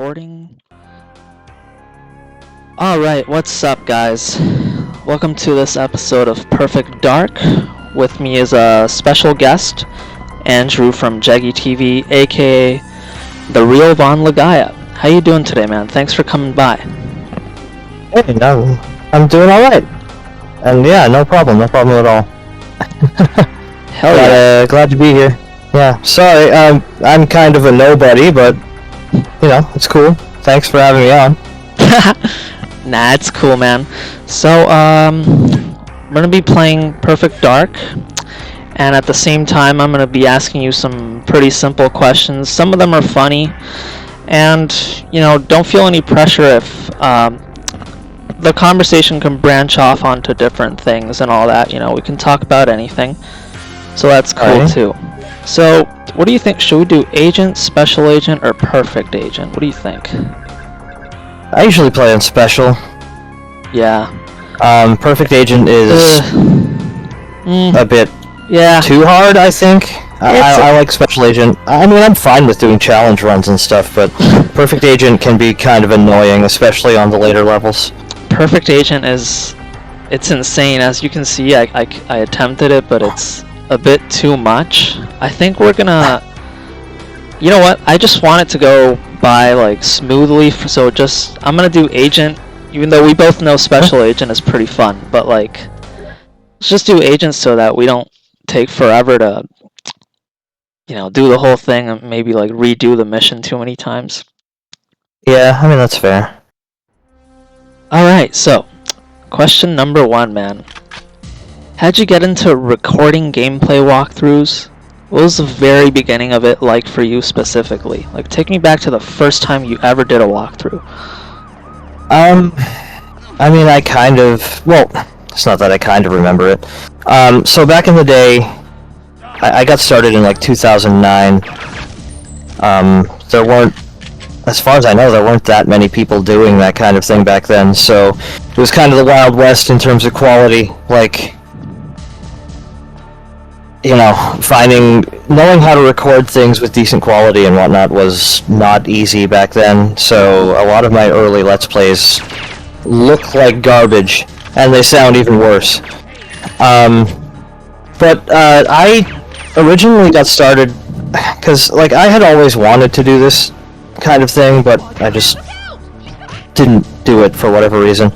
recording. Alright, what's up guys? Welcome to this episode of Perfect Dark. With me is a special guest, Andrew from JeggiTv, aka TheRealVahnLegaia. How you doing today, man? Thanks for coming by. Hey, I'm doing alright. And yeah, no problem at all. Hell yeah. Glad to be here. Yeah, sorry, I'm kind of a nobody, but, you know, it's cool. Thanks for having me on. Nah, it's cool, man. So, we're gonna be playing Perfect Dark, and at the same time, I'm gonna be asking you some pretty simple questions. Some of them are funny, and, you know, don't feel any pressure if, the conversation can branch off onto different things and all that. You know, we can talk about anything, so that's cool too. So, what do you think? Should we do Agent, Special Agent, or Perfect Agent? What do you think? I usually play on Special. Yeah. Perfect Agent is a bit too hard, I think. I like Special Agent. I mean, I'm fine with doing challenge runs and stuff, but Perfect Agent can be kind of annoying, especially on the later levels. Perfect Agent it's insane. As you can see, I attempted it, but it's a bit too much. I think we're gonna, you know what, I just want it to go by like smoothly, so I'm gonna do Agent, even though we both know Special Agent is pretty fun, but like, let's just do Agent so that we don't take forever to, you know, do the whole thing and maybe like redo the mission too many times. Yeah, I mean, that's fair. Alright, so, question number 1, man. How'd you get into recording gameplay walkthroughs? What was the very beginning of it like for you specifically? Like, take me back to the first time you ever did a walkthrough. I mean, it's not that I kind of remember it. So back in the day, I got started in like 2009. There weren't, as far as I know, there weren't that many people doing that kind of thing back then, so it was kind of the Wild West in terms of quality. Like, you know, knowing how to record things with decent quality and whatnot was not easy back then, so a lot of my early Let's Plays look like garbage, and they sound even worse. But I originally got started because, like, I had always wanted to do this kind of thing, but I just didn't do it for whatever reason.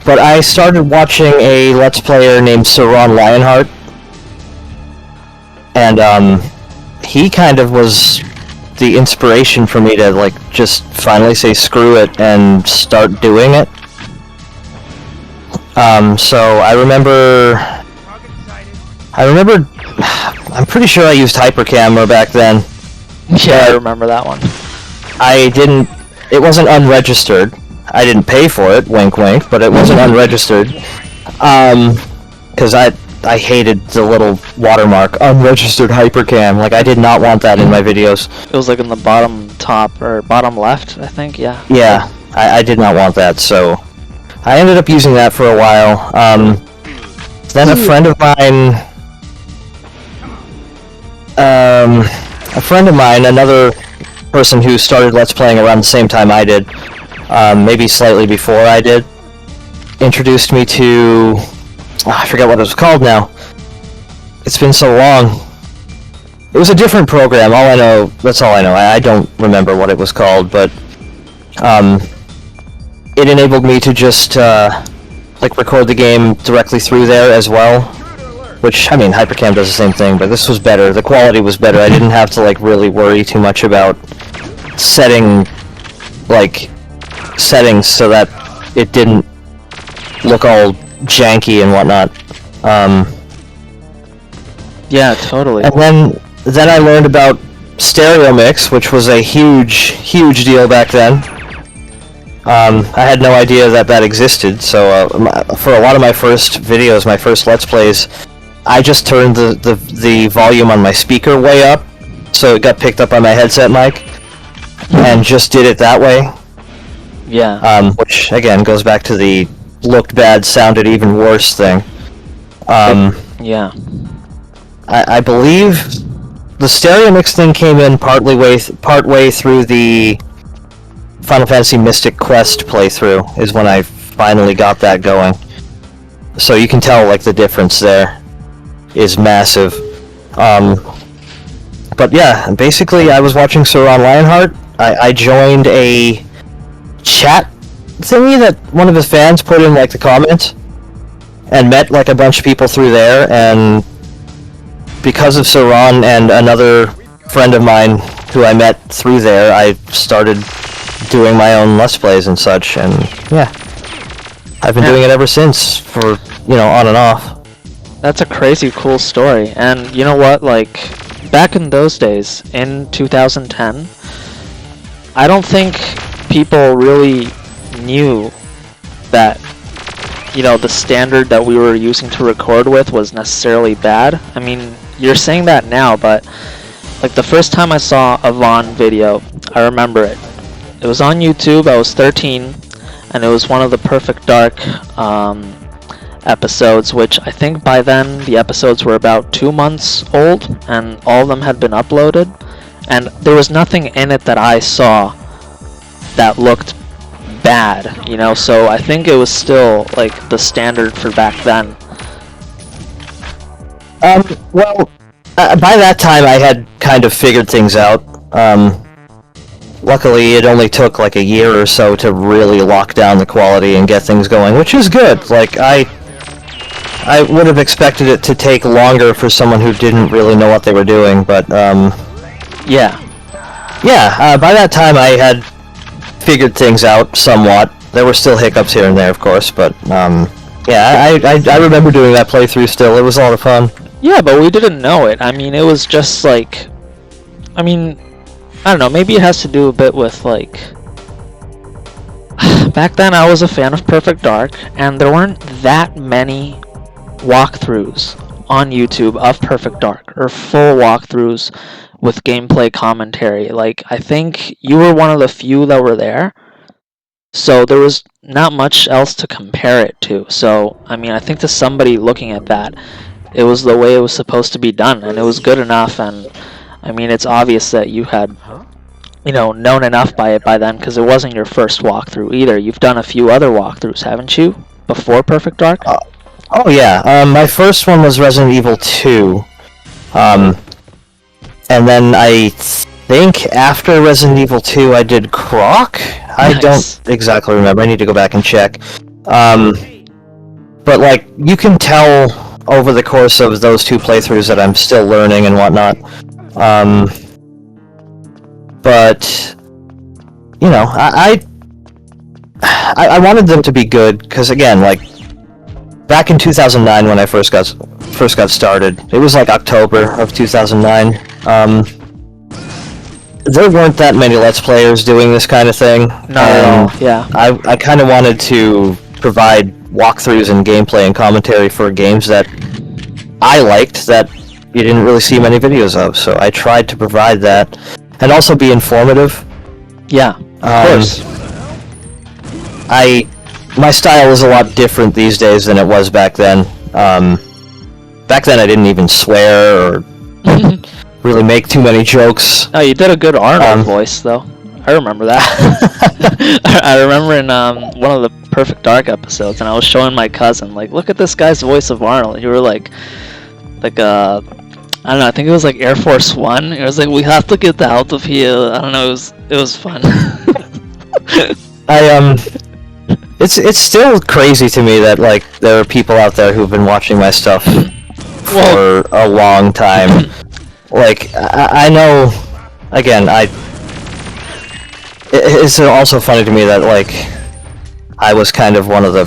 But I started watching a Let's Player named Vahn Lionheart, and he kind of was the inspiration for me to like just finally say screw it and start doing it. So I remember I'm pretty sure I used hypercamera back then. Yeah, I remember that one. It wasn't unregistered. I didn't pay for it, wink wink, but it wasn't unregistered. Because I hated the little watermark, unregistered hypercam. Like, I did not want that in my videos. It was like in the bottom top, or bottom left, I think, yeah. Yeah, I did not want that, so I ended up using that for a while. Then a friend of mine, another person who started Let's Playing around the same time I did, maybe slightly before I did, introduced me to, I forget what it was called now. It's been so long. It was a different program, that's all I know. I don't remember what it was called, but it enabled me to just like record the game directly through there as well. Which, I mean, Hypercam does the same thing, but this was better. The quality was better. I didn't have to, like, really worry too much about settings so that it didn't look all janky and whatnot. Yeah, totally. And then I learned about stereo mix, which was a huge deal back then. I had no idea that existed, so for a lot of my first videos, my first Let's Plays, I just turned the volume on my speaker way up, so it got picked up on my headset mic, and just did it that way. Yeah. Which, again, goes back to the looked bad, sounded even worse thing. Yeah. I believe the stereo mix thing came in partway through the Final Fantasy Mystic Quest playthrough is when I finally got that going. So you can tell, like, the difference there is massive. But yeah, basically I was watching Sir Ron Lionheart. I joined a chat thingy that one of his fans put in, like, the comments, and met, like, a bunch of people through there, and because of Sir Ron and another friend of mine who I met through there, I started doing my own Let's Plays and such, and yeah. I've been doing it ever since, for, you know, on and off. That's a crazy cool story, and you know what, like, back in those days, in 2010, I don't think people really knew that, you know, the standard that we were using to record with was necessarily bad. I mean, you're saying that now, but, like, the first time I saw a Vahn video, I remember it. It was on YouTube, I was 13, and it was one of the Perfect Dark episodes, which I think by then the episodes were about 2 months old, and all of them had been uploaded, and there was nothing in it that I saw that looked bad, you know, so I think it was still, like, the standard for back then. Well, by that time I had kind of figured things out. Luckily, it only took like a year or so to really lock down the quality and get things going, which is good. Like, I would have expected it to take longer for someone who didn't really know what they were doing, but, yeah. Yeah, by that time I had figured things out somewhat. There were still hiccups here and there, of course, but, yeah, I remember doing that playthrough still. It was a lot of fun. Yeah, but we didn't know it. I mean, it was just like... I mean, I don't know, maybe it has to do a bit with, like... Back then I was a fan of Perfect Dark, and there weren't that many walkthroughs on YouTube of Perfect Dark, or full walkthroughs with gameplay commentary. Like, I think you were one of the few that were there, so there was not much else to compare it to. So, I mean, I think to somebody looking at that, it was the way it was supposed to be done, and it was good enough, and I mean, it's obvious that you had, you know, known enough by it by then, because it wasn't your first walkthrough either. You've done a few other walkthroughs, haven't you, before Perfect Dark? Oh yeah, my first one was Resident Evil 2, and then I think after Resident Evil 2 I did Croc? I don't exactly remember, I need to go back and check. But, like, you can tell over the course of those two playthroughs that I'm still learning and whatnot. But, you know, I wanted them to be good, because again, like, back in 2009 when I first got started, it was like October of 2009, there weren't that many Let's Players doing this kind of thing. Not at all, yeah. I kind of wanted to provide walkthroughs and gameplay and commentary for games that I liked that you didn't really see many videos of, so I tried to provide that, and also be informative. Yeah, of course. My style is a lot different these days than it was back then. Back then I didn't even swear or really make too many jokes. Oh, you did a good Arnold voice, though. I remember that. I remember in one of the Perfect Dark episodes, and I was showing my cousin, like, look at this guy's voice of Arnold. You were like, I don't know, I think it was like Air Force One. It was like, we have to get out of here. I don't know, it was fun. It's still crazy to me that, like, there are people out there who've been watching my stuff for a long time. Like, I know, again, it's also funny to me that, like, I was kind of one of the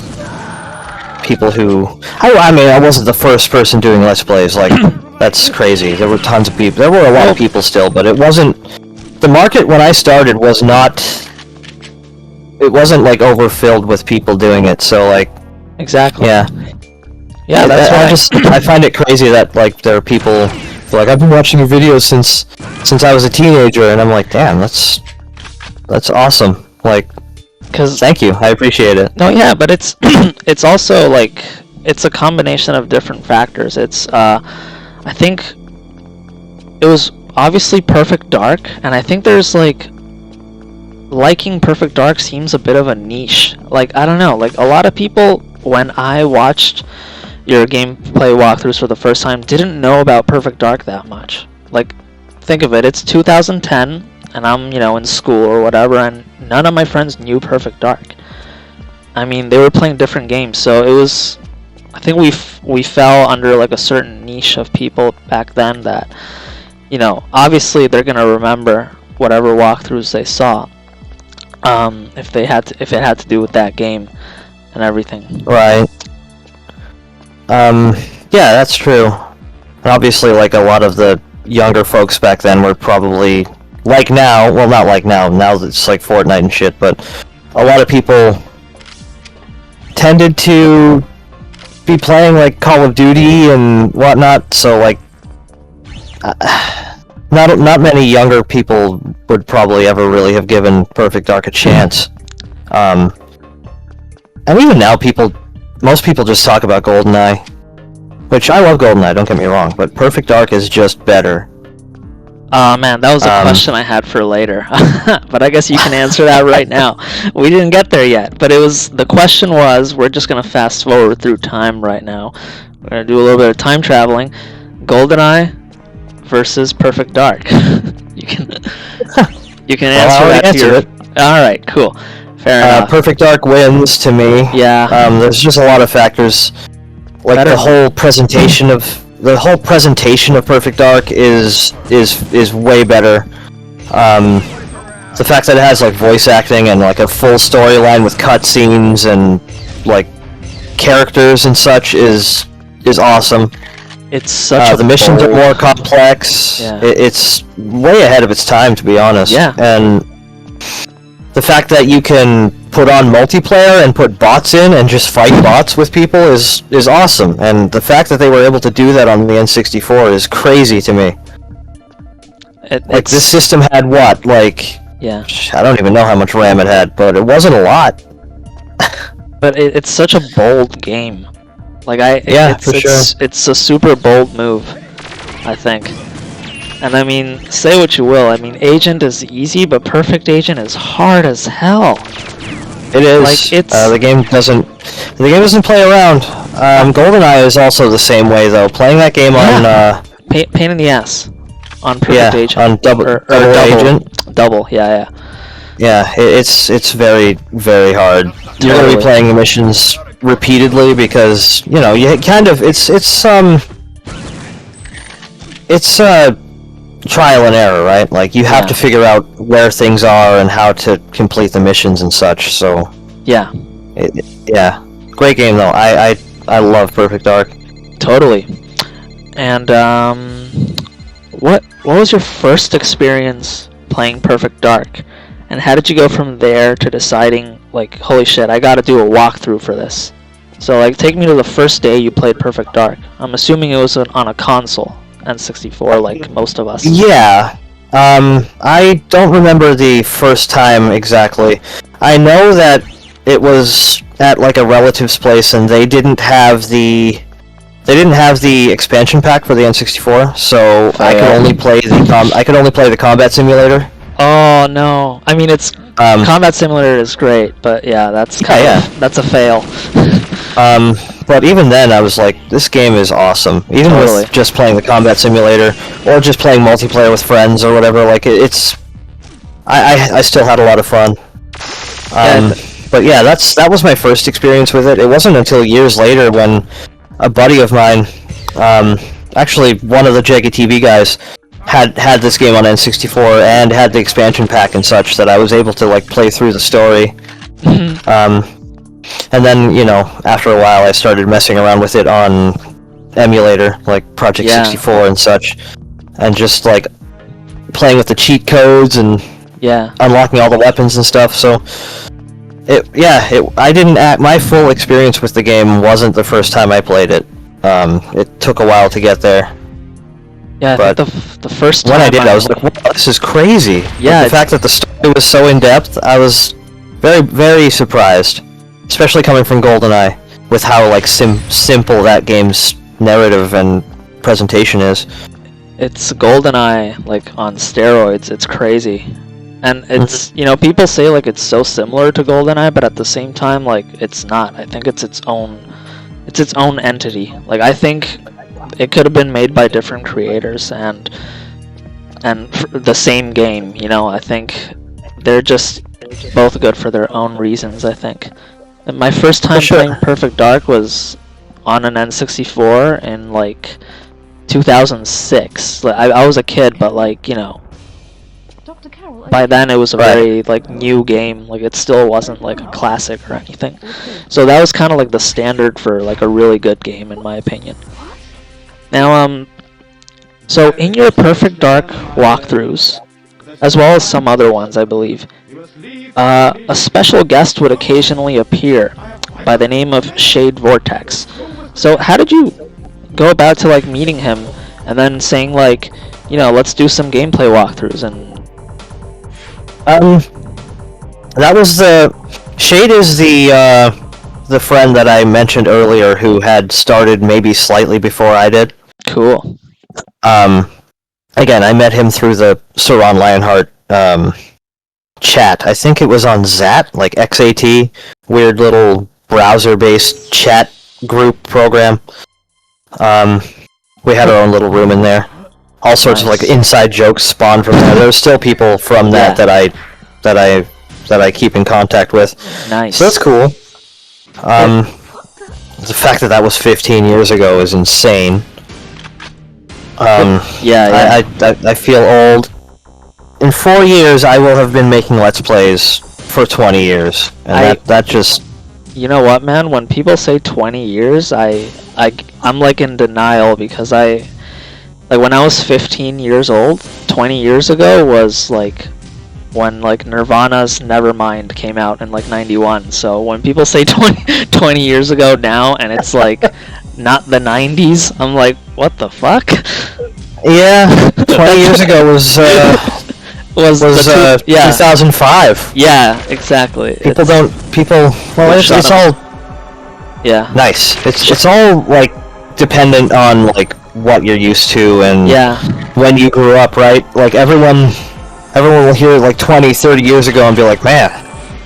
people who... I mean, I wasn't the first person doing Let's Plays, like, that's crazy. There were tons of people. There were a lot of people still, but it wasn't... The market when I started was not... It wasn't, like, overfilled with people doing it, so, like... Exactly. Yeah. Yeah, that's why... I find it crazy that, like, there are people... Like, I've been watching your videos since I was a teenager, and I'm like, damn, that's awesome. Like... Thank you, I appreciate it. No, yeah, but it's it's also like it's a combination of different factors. It's I think it was obviously Perfect Dark, and I think there's like liking Perfect Dark seems a bit of a niche. Like, I don't know, like a lot of people, when I watched your gameplay walkthroughs for the first time, didn't know about Perfect Dark that much. Like, think of it, it's 2010, and I'm, you know, in school or whatever, and none of my friends knew Perfect Dark. I mean, they were playing different games, so it was, I think we fell under like a certain niche of people back then that, you know, obviously they're gonna remember whatever walkthroughs they saw, if it had to do with that game and everything. Right. Yeah, that's true. And obviously, like, a lot of the younger folks back then were probably, like now, well, not like now it's like Fortnite and shit, but a lot of people tended to be playing, like, Call of Duty and whatnot, so, like, not many younger people would probably ever really have given Perfect Dark a chance. And even now, most people just talk about GoldenEye, which I love GoldenEye, don't get me wrong, but Perfect Dark is just better. Oh man, that was a question I had for later, but I guess you can answer that right now. We didn't get there yet, but the question was, we're just gonna fast forward through time right now. We're gonna do a little bit of time traveling. GoldenEye versus Perfect Dark. you can answer that to your... All right, cool. Fair enough. Perfect Dark wins to me. Yeah. There's just a lot of factors, like the whole presentation of Perfect Dark is way better. The fact that it has like voice acting and like a full storyline with cutscenes and like characters and such is awesome. It's such the missions are more complex. Yeah. It's way ahead of its time, to be honest. Yeah. And the fact that you can put on multiplayer and put bots in and just fight bots with people is awesome. And the fact that they were able to do that on the N64 is crazy to me. Like, this system had what? Like, yeah. I don't even know how much RAM it had, but it wasn't a lot. But it's such a bold game. Like, it's a super bold move, I think. And I mean, say what you will, I mean, Agent is easy, but Perfect Agent is hard as hell. It is. Like, it's... the game doesn't play around. GoldenEye is also the same way, though. Playing that game on... pain in the ass. On Perfect Agent. On double Agent. Double, yeah. Yeah, it's very, very hard. Totally. You're gonna be playing the missions repeatedly because, you know, you kind of... It's trial and error, right? Like, you have to figure out where things are and how to complete the missions and such, so... Yeah. Yeah. Great game, though. I love Perfect Dark. Totally. And, what was your first experience playing Perfect Dark? And how did you go from there to deciding, like, holy shit, I gotta do a walkthrough for this? So, like, take me to the first day you played Perfect Dark. I'm assuming it was on a console. N64, like most of us. Yeah. I don't remember the first time exactly. I know that it was at like a relative's place, and they didn't have the expansion pack for the N64, so I could only play the combat simulator. Oh no! I mean, it's combat simulator is great, but yeah, that's that's a fail. But even then, I was like, this game is awesome. Even with just playing the combat simulator, or just playing multiplayer with friends or whatever, like, I still had a lot of fun. But yeah, that was my first experience with it. It wasn't until years later when a buddy of mine, actually one of the JeggiTv guys, had this game on N64 and had the expansion pack and such, that I was able to, like, play through the story. And then, you know, after a while I started messing around with it on emulator, like Project 64 and such, and just, like, playing with the cheat codes and unlocking all the weapons and stuff, so... my full experience with the game wasn't the first time I played it. It took a while to get there. Yeah, but the first time when I did, I was like, wow, this is crazy. Yeah, like, the fact that the story was so in-depth, I was very, very surprised. Especially coming from GoldenEye, with how, like, simple that game's narrative and presentation is. It's GoldenEye, like, on steroids. It's crazy. And it's, you know, people say like it's so similar to GoldenEye, but at the same time, like it's not. I think it's its own entity. Like I think it could have been made by different creators and the same game. You know, I think they're just both good for their own reasons. I think. And my first time playing Perfect Dark was on an N64 in like 2006. Like, I was a kid, but like, you know, by then it was a very like new game. Like it still wasn't like a classic or anything. So that was kind of like the standard for like a really good game in my opinion. Now so in your Perfect Dark walkthroughs, as well as some other ones I believe, a special guest would occasionally appear by the name of Shade Vortex. So how did you go about to like meeting him and then saying like, you know, let's do some gameplay walkthroughs? And that was Shade is the friend that I mentioned earlier who had started maybe slightly before I did. Cool. Again, I met him through the Saron Lionheart chat. I think it was on Zat, like XAT, weird little browser-based chat group program. We had our own little room in there. All sorts of like inside jokes spawned from there. There's still people from that that I keep in contact with. Nice. So that's cool. The fact that was 15 years ago is insane. I feel old. In 4 years, I will have been making Let's Plays for 20 years, and that just... You know what, man? When people say 20 years, I'm like in denial because like when I was 15 years old, 20 years ago was like when like Nirvana's Nevermind came out in like 91. So when people say 20 years ago now and it's like not the 90s, I'm like, what the fuck? Yeah, 20 years ago was 2005. Yeah, exactly. Well, it's all... Yeah. Nice. It's all, like, dependent on, like, what you're used to and when you grew up, right? Like, everyone will hear, like, 20, 30 years ago and be like, man,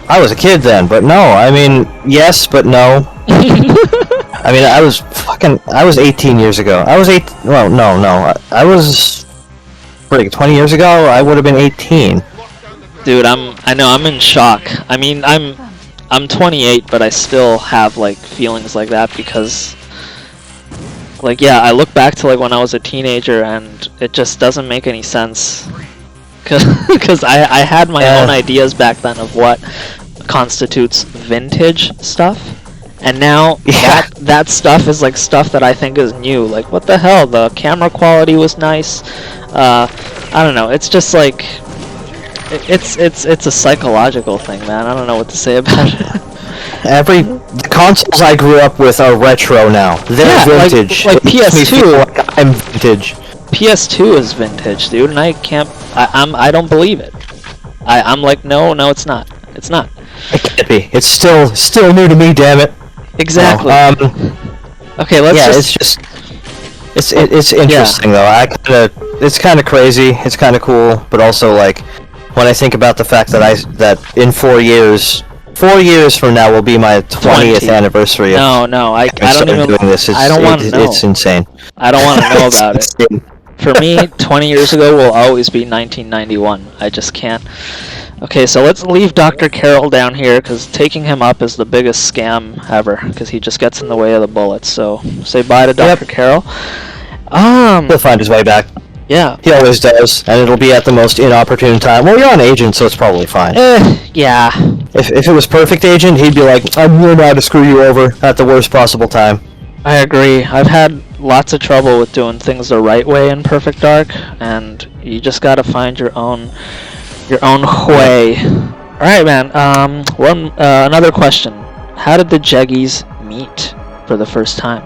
I was a kid then. But no, I mean, yes, but no. I mean, I was 18 years ago. I was... 20 years ago, I would have been 18. Dude, I know, I'm in shock. I mean, I'm 28, but I still have, like, feelings like that because... Like, yeah, I look back to, like, when I was a teenager, and it just doesn't make any sense. Because I had my own ideas back then of what constitutes vintage stuff. And now, that stuff is, like, stuff that I think is new. Like, what the hell? The camera quality was nice. I don't know. It's just, like... It's a psychological thing, man. I don't know what to say about it. The consoles I grew up with are retro now. They're vintage. Like PS2. Like I'm vintage. PS2 is vintage, dude, and I can't. I don't believe it. I'm like, no, it's not. It's not. It can't be. It's still new to me. Damn it. Exactly. Okay, it's interesting though. It's kind of crazy. It's kind of cool, but also like when I think about the fact that in 4 years. 4 years from now will be my 20th anniversary. No, I don't even. Doing this. I don't want to know. It's insane. I don't want to know about it. For me, 20 years ago will always be 1991. I just can't. Okay, so let's leave Dr. Carroll down here because taking him up is the biggest scam ever because he just gets in the way of the bullets. So say bye to Dr. Carroll. He'll find his way back. Yeah. He always does, and it'll be at the most inopportune time. Well, you're on Agent, so it's probably fine. Yeah. If it was Perfect Agent, he'd be like, I'm here now to screw you over at the worst possible time. I agree. I've had lots of trouble with doing things the right way in Perfect Dark, and you just gotta find your own way. Alright, man. Another question. How did the Jeggies meet for the first time?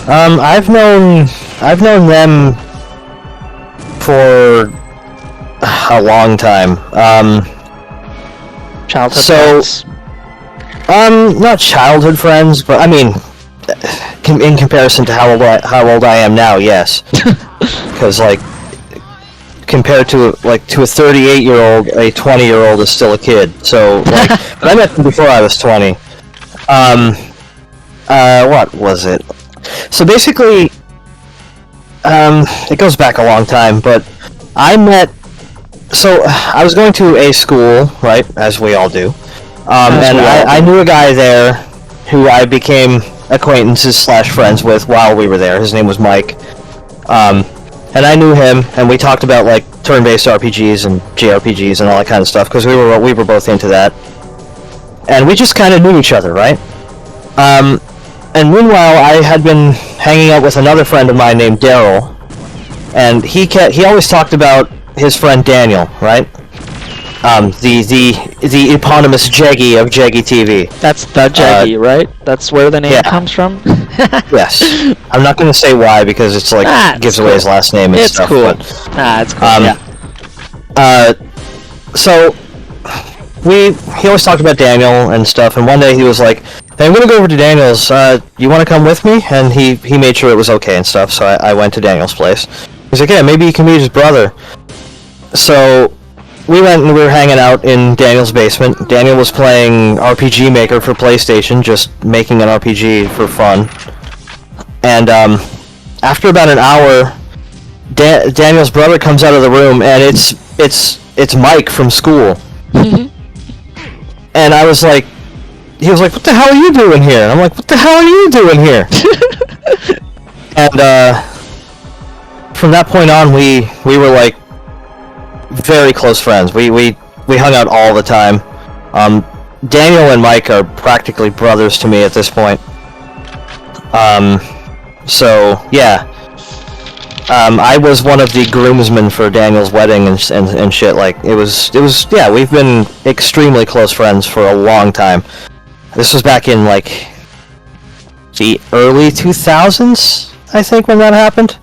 I've known them for a long time. Childhood friends? Not childhood friends, but I mean, in comparison to how old I am now, yes. Because compared to a 38-year-old, a 20-year-old is still a kid. So like, but I met him before I was 20. What was it? So basically, it goes back a long time, but so I was going to a school, right, as we all do, and I knew a guy there who I became acquaintances / friends with while we were there. His name was Mike, and I knew him, and we talked about like turn-based RPGs and JRPGs and all that kind of stuff because we were both into that, and we just kind of knew each other, right? And meanwhile, I had been hanging out with another friend of mine named Daryl, and he always talked about his friend Daniel, right? The eponymous Jeggi of JeggiTv. That's the Jeggi, right? That's where the name comes from? Yes. I'm not going to say why because it's like gives away his last name and stuff. Cool. But, it's cool. So he always talked about Daniel and stuff, and one day he was like, "Hey, I'm gonna go over to Daniel's. You want to come with me?" And he made sure it was okay and stuff. So I went to Daniel's place. He's like, "Yeah, maybe you can meet his brother." So we went and we were hanging out in Daniel's basement. Daniel was playing RPG Maker for PlayStation, just making an RPG for fun. And after about an hour, Daniel's brother comes out of the room, and it's Mike from school. And I was like, he was like, "What the hell are you doing here?" And I'm like, "What the hell are you doing here?" And from that point on, we were like very close friends. We hung out all the time. Daniel and Mike are practically brothers to me at this point. So yeah, I was one of the groomsmen for Daniel's wedding and shit. Like it was yeah. We've been extremely close friends for a long time. This was back in like the early 2000s, I think, when that happened.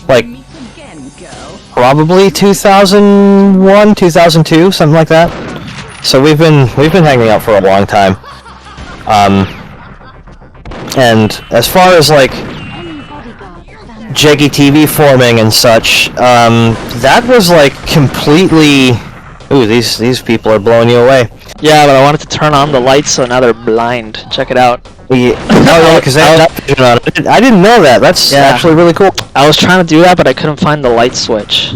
Like probably 2001, 2002, something like that. So we've been hanging out for a long time. And as far as like JeggiTv forming and such, that was like completely. Ooh, these people are blowing you away. Yeah, but I wanted to turn on the lights, so now they're blind. Check it out. Oh yeah, because they have night vision on it. I didn't know that. That's actually really cool. I was trying to do that, but I couldn't find the light switch.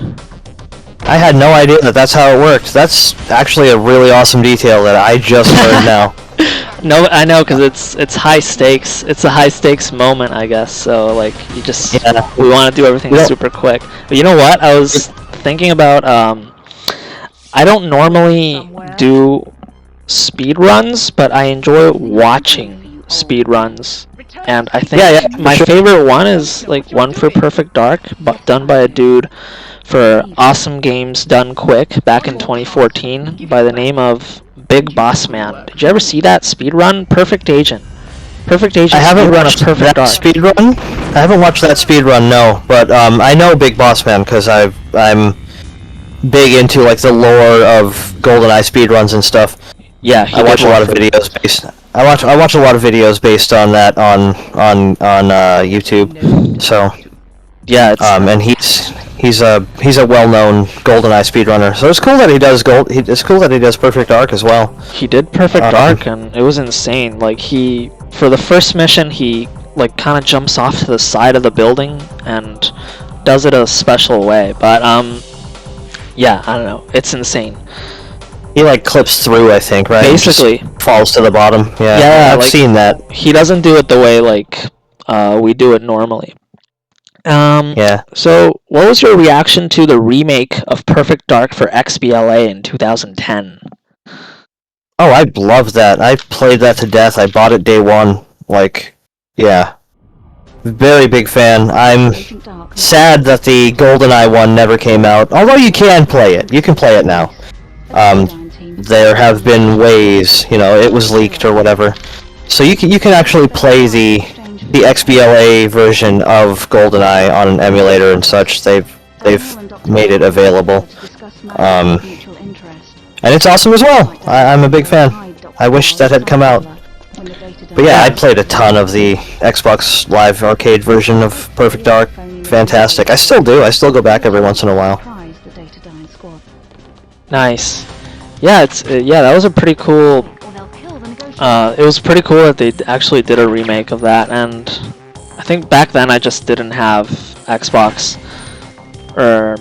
I had no idea that's how it worked. That's actually a really awesome detail that I just learned now. No, I know, because it's high stakes. It's a high stakes moment, I guess. So like, you just we want to do everything super quick. But you know what? I was thinking about. I don't normally do speed runs, but I enjoy watching speed runs. And I think my favorite one is like One for Perfect Dark, done by a dude for Awesome Games Done Quick back in 2014 by the name of Big Boss Man. Did you ever see that speed run? Perfect Agent. Perfect Agent. I haven't watched Perfect Dark. Speed run. I haven't watched that speed run, no. But I know Big Boss Man because I'm big into like the lore of GoldenEye speedruns and stuff. Yeah, I watch a lot of videos based. I watch a lot of videos based on that on YouTube. So yeah, it's, and he's a well-known GoldenEye speedrunner. So it's cool that he does It's cool that he does Perfect Dark as well. He did Perfect Dark, and it was insane. Like for the first mission, he like kind of jumps off to the side of the building and does it a special way. But yeah, I don't know. It's insane. He like clips through, I think, right? Basically, just falls to the bottom. Yeah, yeah, I've seen that. He doesn't do it the way like we do it normally. Yeah. So, what was your reaction to the remake of Perfect Dark for XBLA in 2010? Oh, I loved that. I played that to death. I bought it day one. Like, yeah. Very big fan. I'm sad that the GoldenEye one never came out. Although you can play it. You can play it now. There have been ways, it was leaked or whatever. So you can actually play the XBLA version of GoldenEye on an emulator and such. They've made it available. And it's awesome as well. I'm a big fan. I wish that had come out. But yeah, I played a ton of the Xbox Live Arcade version of Perfect Dark. Fantastic. I still do. I still go back every once in a while. Nice. Yeah, yeah, that was a pretty cool. It was pretty cool that they actually did a remake of that, and I think back then I just didn't have Xbox, or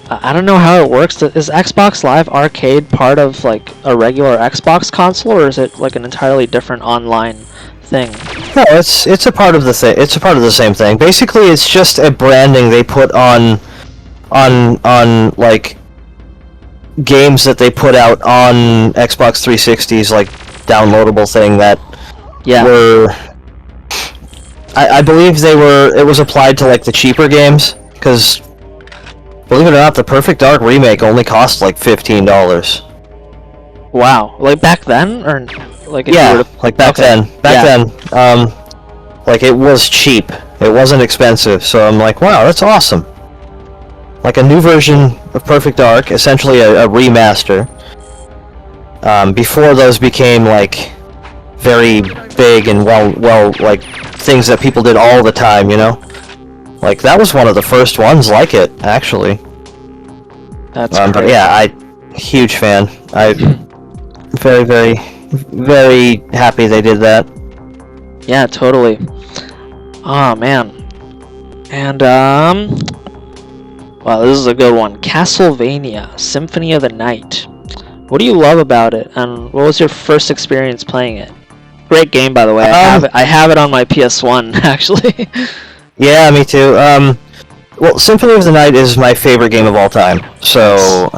I don't know how it works. Is Xbox Live Arcade part of like a regular Xbox console, or is it like an entirely different online thing? No, it's a part of the thing. It's a part of the same thing. Basically, it's just a branding they put on like games that they put out on Xbox 360's like downloadable thing that were. I believe they were. It was applied to like the cheaper games because, believe it or not, the Perfect Dark remake only cost like $15. Wow, like back then, or like like back then. Like it was cheap. It wasn't expensive, so I'm like, wow, that's awesome. Like a new version of Perfect Dark, essentially a remaster. Before those became like very big and well, like things that people did all the time, you know. Like that was one of the first ones like it, actually. That's but yeah, huge fan. Very, very, very happy they did that. Yeah, totally. Oh man. And wow, this is a good one. Castlevania Symphony of the Night. What do you love about it, and what was your first experience playing it? Great game, by the way. I have it on my PS1 actually. Yeah, me too. Well, Symphony of the Night is my favorite game of all time. So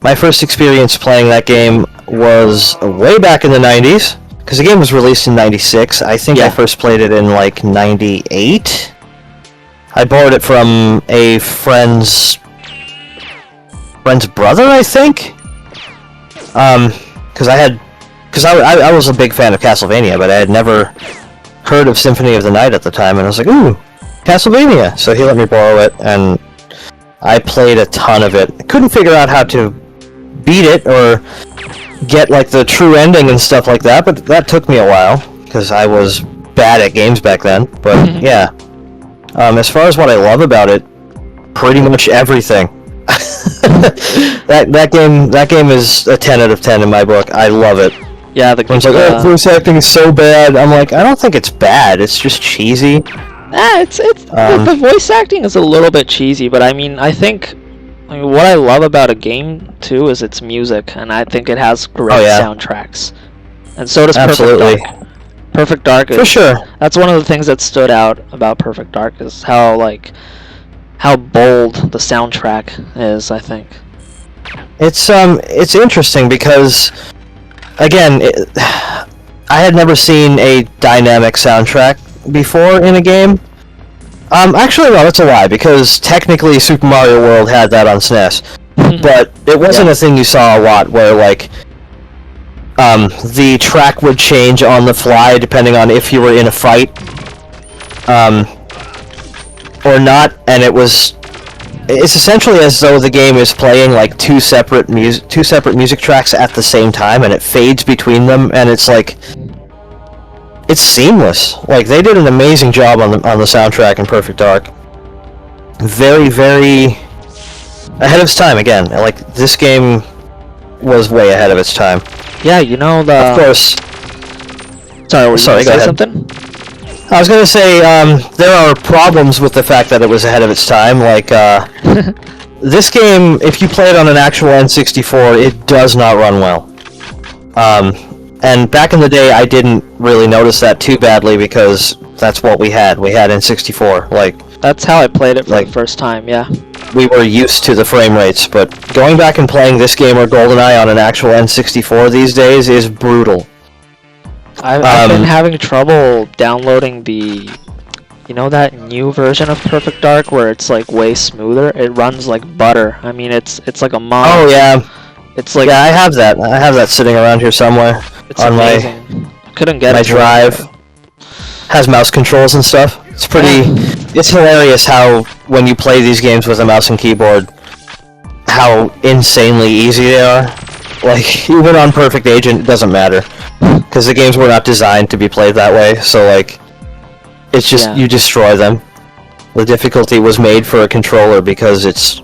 my first experience playing that game was way back in the 90s, because the game was released in 96. I think I first played it in like 98. I borrowed it from a friend's brother, I think. Because I was a big fan of Castlevania, but I had never heard of Symphony of the Night at the time, and I was like, ooh, Castlevania. So he let me borrow it, and I played a ton of it. I couldn't figure out how to beat it or get like the true ending and stuff like that, but that took me a while because I was bad at games back then. But yeah, as far as what I love about it, pretty much everything. that game is a 10 out of 10 in my book. I love it. Yeah, the game's like, oh, voice acting is so bad. I'm like, I don't think it's bad. It's just cheesy. The voice acting is a little bit cheesy, but I mean, I think what I love about a game too is its music, and I think it has great soundtracks. And so does Perfect Dark. Perfect Dark is, for sure. That's one of the things that stood out about Perfect Dark is how bold the soundtrack is, I think. It's interesting because, again, I had never seen a dynamic soundtrack before in a game. Actually, no, that's a lie, because technically Super Mario World had that on SNES. But it wasn't a thing you saw a lot, where, like, the track would change on the fly depending on if you were in a fight, or not, and it's essentially as though the game is playing, like, two separate music tracks at the same time, and it fades between them, and it's like, it's seamless. Like, they did an amazing job on the soundtrack in Perfect Dark. Very, very ahead of its time. Again, like, this game was way ahead of its time. Yeah, you know, of course. Sorry, go ahead. Something? I was gonna say, there are problems with the fact that it was ahead of its time. Like, this game, if you play it on an actual N64, it does not run well. And back in the day, I didn't really notice that too badly because that's what we had. We had N64. Like, that's how I played it for the first time. Yeah. We were used to the frame rates, but going back and playing this game or GoldenEye on an actual N64 these days is brutal. I've been having trouble downloading that new version of Perfect Dark where it's like way smoother. It runs like butter. I mean, it's like a mod. Oh yeah. It's like, yeah, I have that sitting around here somewhere. It's on amazing. Couldn't get my it drive. Has mouse controls and stuff. It's pretty. It's hilarious how when you play these games with a mouse and keyboard, how insanely easy they are. Like, even on Perfect Agent, it doesn't matter because the games were not designed to be played that way. So like, it's just you destroy them. The difficulty was made for a controller because it's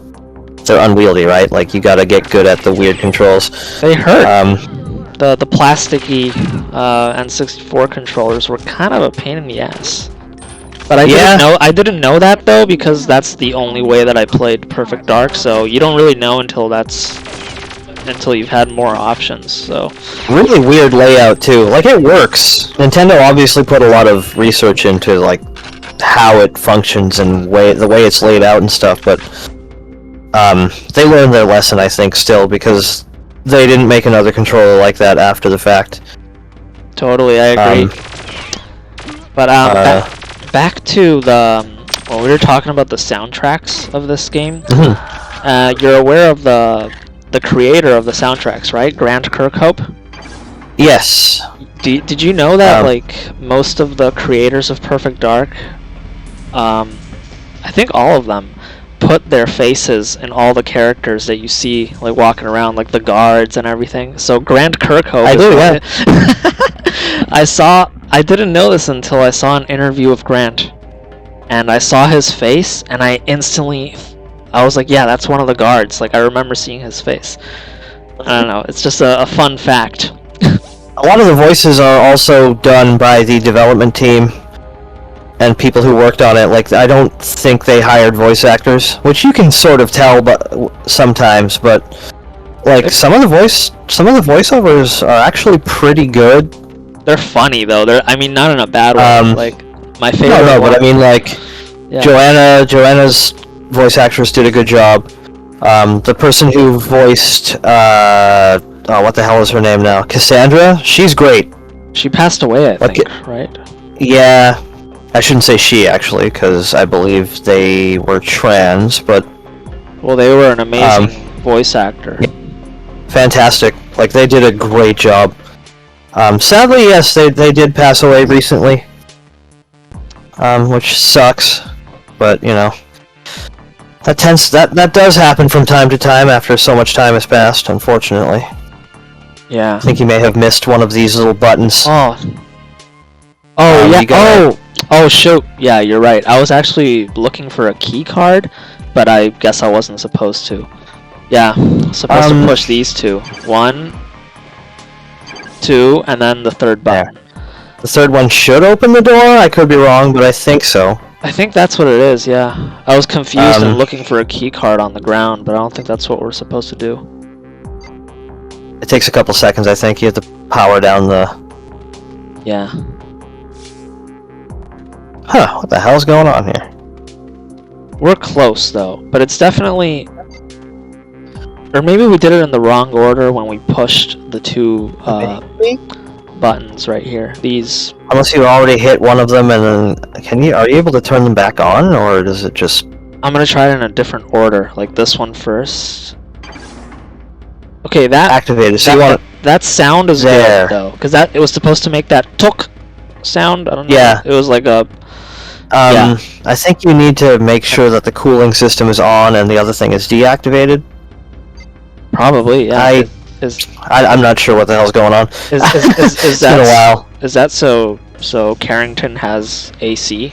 they're unwieldy, right? Like you gotta get good at the weird controls. They hurt. Um, The plasticky N64 controllers were kind of a pain in the ass. But I didn't know that though, because that's the only way that I played Perfect Dark. So you don't really know until you've had more options. So really weird layout too. Like it works. Nintendo obviously put a lot of research into like how it functions and the way it's laid out and stuff, but they learned their lesson, I think, still, because they didn't make another controller like that after the fact. Totally, I agree. But back to the when we were talking about the soundtracks of this game. You're aware of the creator of the soundtracks, right? Grant Kirkhope? Yes. Did you know that like most of the creators of Perfect Dark, I think all of them, put their faces in all the characters that you see like walking around, like the guards and everything. So Grant Kirkhope. I do, yeah. I didn't know this until I saw an interview of Grant, and I saw his face, and I was like, yeah, that's one of the guards. Like I remember seeing his face. I don't know. It's just a fun fact. A lot of the voices are also done by the development team and people who worked on it. Like, I don't think they hired voice actors, which you can sort of tell, but sometimes. But like some of the voiceovers are actually pretty good. They're funny though. I mean, not in a bad way. Like my favorite. No, but I mean, like Joanna's voice actress did a good job. The person who voiced what the hell is her name now? Cassandra. She's great. She passed away, I think, right? Yeah. I shouldn't say she, actually, because I believe they were trans, but... Well, they were an amazing voice actor. Fantastic. Like, they did a great job. Sadly, yes, they did pass away recently. Which sucks. But, you know... That does happen from time to time after so much time has passed, unfortunately. Yeah. I think you may have missed one of these little buttons. Oh, yeah. Oh, shoot. Yeah, you're right. I was actually looking for a key card, but I guess I wasn't supposed to. Yeah, supposed to push these two. 1, 2, and then the third button. The third one should open the door? I could be wrong, but I think so. I think that's what it is, yeah. I was confused and looking for a key card on the ground, but I don't think that's what we're supposed to do. It takes a couple seconds, I think. You have to power down the... Yeah. Huh, what the hell's going on here? We're close, though, but it's definitely... Or maybe we did it in the wrong order when we pushed the two buttons right here. These... Unless you already hit one of them, and then... Are you able to turn them back on, or does it just... I'm gonna try it in a different order, like this one first. Okay, that... Activated, so that sound is good, though, because it was supposed to make that tuk sound, I don't know. Yeah. It was like a... I think you need to make sure that the cooling system is on and the other thing is deactivated. Probably, yeah. I'm not sure what the hell's going on. Is It's been a while. Is that so Carrington has AC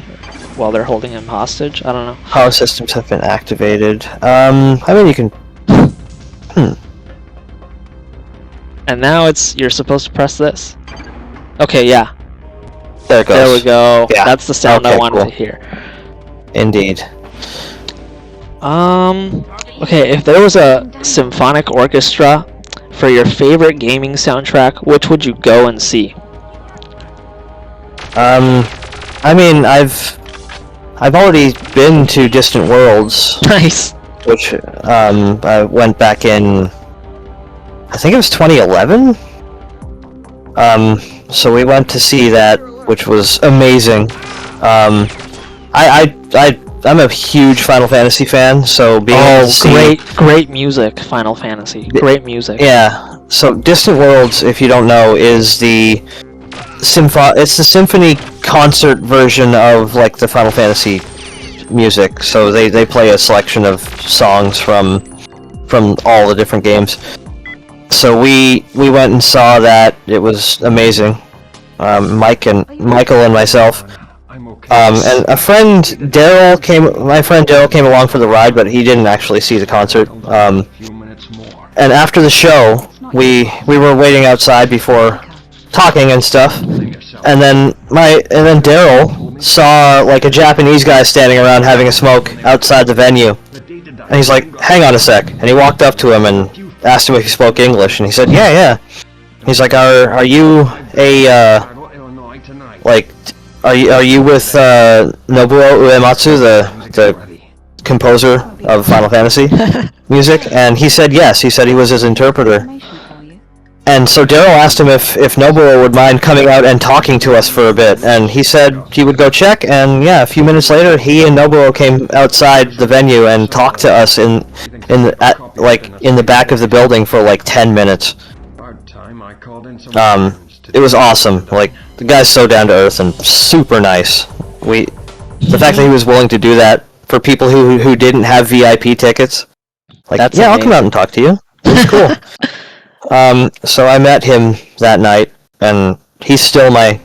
while they're holding him hostage? I don't know. Power systems have been activated. I mean, you can... And now you're supposed to press this. Okay, yeah. There it goes. There we go. Yeah. That's the sound I wanted to hear. Indeed. Okay, if there was a symphonic orchestra for your favorite gaming soundtrack, which would you go and see? I mean, I've already been to Distant Worlds. Nice. Which, I went back in... I think it was 2011? So we went to see that, which was amazing. I'm a huge Final Fantasy fan, so being able to see... great music, Final Fantasy. Great music. Yeah. So Distant Worlds, if you don't know, is the it's the symphony concert version of like the Final Fantasy music. So they play a selection of songs from all the different games. So we went and saw that. It was amazing. Michael and myself I'm okay. And my friend Daryl came along for the ride, but he didn't actually see the concert. A few minutes more. And after the show, we were waiting outside before talking and stuff. And then Daryl saw like a Japanese guy standing around having a smoke outside the venue. And he's like, "Hang on a sec." And he walked up to him and asked him if he spoke English, and he said, "Yeah, yeah." He's like, "Are you a like, are you with Nobuo Uematsu, the composer of Final Fantasy music?" And he said yes. He said he was his interpreter. And so Daryl asked him if Nobuo would mind coming out and talking to us for a bit, and he said he would go check. And yeah, a few minutes later, he and Nobuo came outside the venue and talked to us in the back of the building for like 10 minutes. It was awesome. Like, the guy's so down to earth and super nice. The fact that he was willing to do that for people who didn't have VIP tickets, like, That's yeah, amazing. I'll come out and talk to you. It's cool. So I met him that night, and he's still my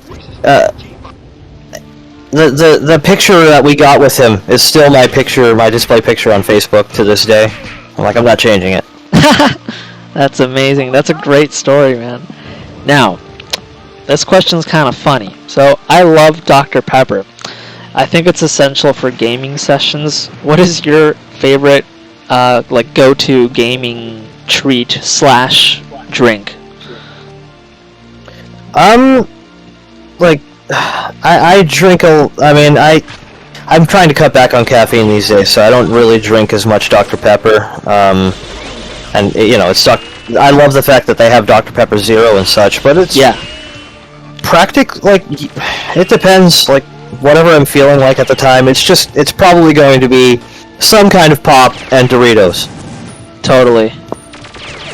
the picture that we got with him is still my display picture on Facebook to this day. I'm like, I'm not changing it. That's amazing. That's a great story, man. Now, this question's kind of funny. So, I love Dr. Pepper. I think it's essential for gaming sessions. What is your favorite, like, go-to gaming treat / drink? Like, I drink I'm trying to cut back on caffeine these days, so I don't really drink as much Dr. Pepper. And I love the fact that they have Dr. Pepper Zero and such, but it's like, it depends, like, whatever I'm feeling like at the time. It's probably going to be some kind of pop and Doritos. Totally.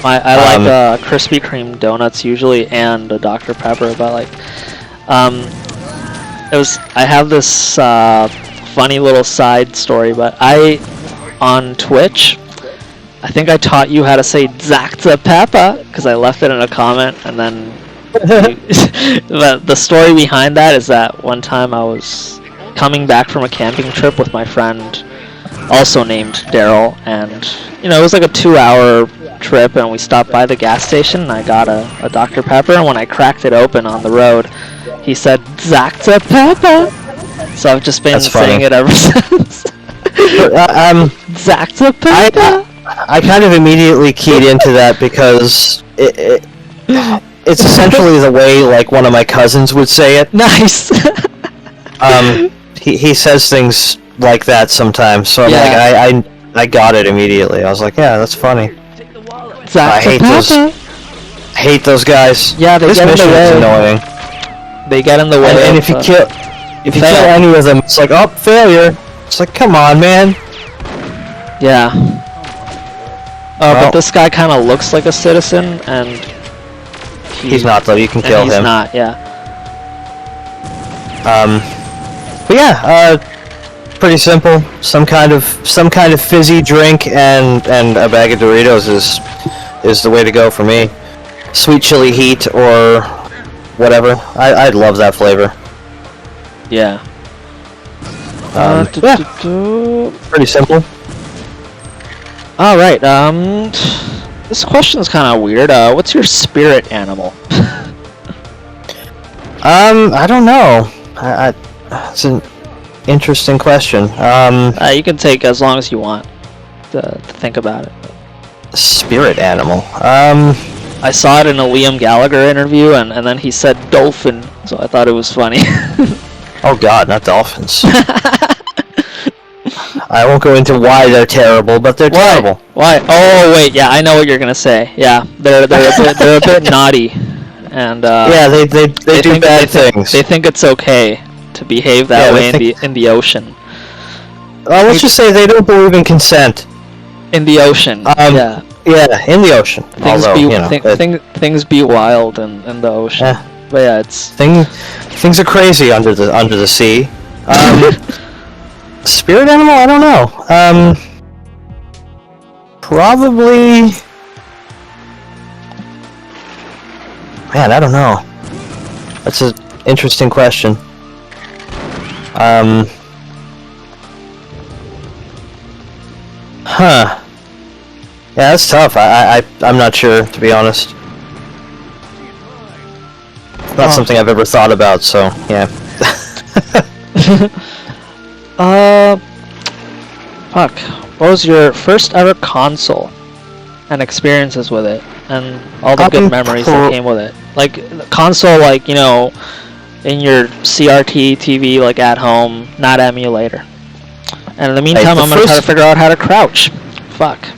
I like Krispy Kreme donuts usually, and a Dr. Pepper, but like, I have this funny little side story, but on Twitch, I think I taught you how to say Dr. Pepper because I left it in a comment, and then the story behind that is that one time I was coming back from a camping trip with my friend, also named Daryl, and it was like a 2-hour trip, and we stopped by the gas station, and I got a Dr. Pepper, and when I cracked it open on the road, he said Dr. Pepper. So I've just been saying it ever since. Dr. Pepper. I kind of immediately keyed into that because it's essentially the way, like, one of my cousins would say it. Nice. He says things like that sometimes, so I'm like, I got it immediately. I was like, yeah, that's funny. I hate those guys. Yeah, they get in the way. Annoying. They get in the way. And if you kill any of them, it's like, oh, failure. It's like, come on, man. Yeah. But this guy kind of looks like a citizen, and he's not, though. You can kill him. He's not. Yeah. But yeah, pretty simple. Some kind of fizzy drink and a bag of Doritos is the way to go for me. Sweet chili heat or whatever. I'd love that flavor. Yeah. Pretty simple. All right. This question is kind of weird. What's your spirit animal? I don't know. It's an interesting question. You can take as long as you want to think about it. Spirit animal. I saw it in a Liam Gallagher interview, and then he said dolphin, so I thought it was funny. Oh God, not dolphins. I won't go into why they're terrible, but they're terrible. Why? Oh wait, yeah, I know what you're gonna say. Yeah, they're a bit naughty, and yeah, they do bad things. They think it's okay to behave that way in the ocean. Let's just say they don't believe in consent. In the ocean. Yeah. Yeah, in the ocean. Things be wild in the ocean. But yeah, it's things are crazy under the sea. Spirit animal? I don't know. Probably. Man, I don't know. That's an interesting question. Huh. Yeah, that's tough. I'm not sure, to be honest. Not something I've ever thought about, so, yeah. Fuck. What was your first ever console and experiences with it, and all the good memories that came with it? Like the console, like, you know, in your CRT TV, like at home, not emulator. And in the meantime, I'm gonna try to figure out how to crouch. Fuck.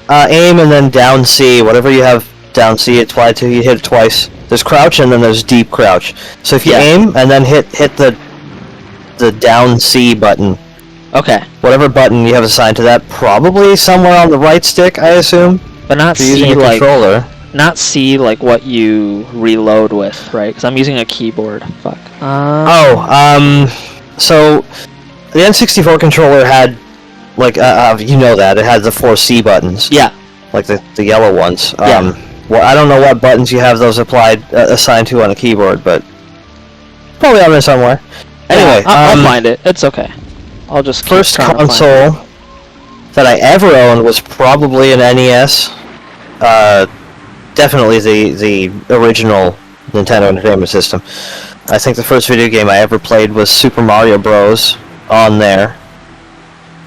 Aim and then down C. Whatever you have down C, it's Y to you hit it twice. There's crouch and then there's deep crouch. So if you aim and then hit the down C button. Okay. Whatever button you have assigned to that, probably somewhere on the right stick, I assume. But not if you're C, using a like controller. Not C, like what you reload with, right? Because I'm using a keyboard. Fuck. So the N64 controller had, like, you know that it had the 4 C buttons. Yeah. Like the yellow ones. Yeah. Well, I don't know what buttons you have those assigned to on a keyboard, but probably on there somewhere. Anyway, I'll find it. It's okay. I'll just keep first trying to console that I ever owned was probably an NES. Definitely the original Nintendo Entertainment System. I think the first video game I ever played was Super Mario Bros. On there.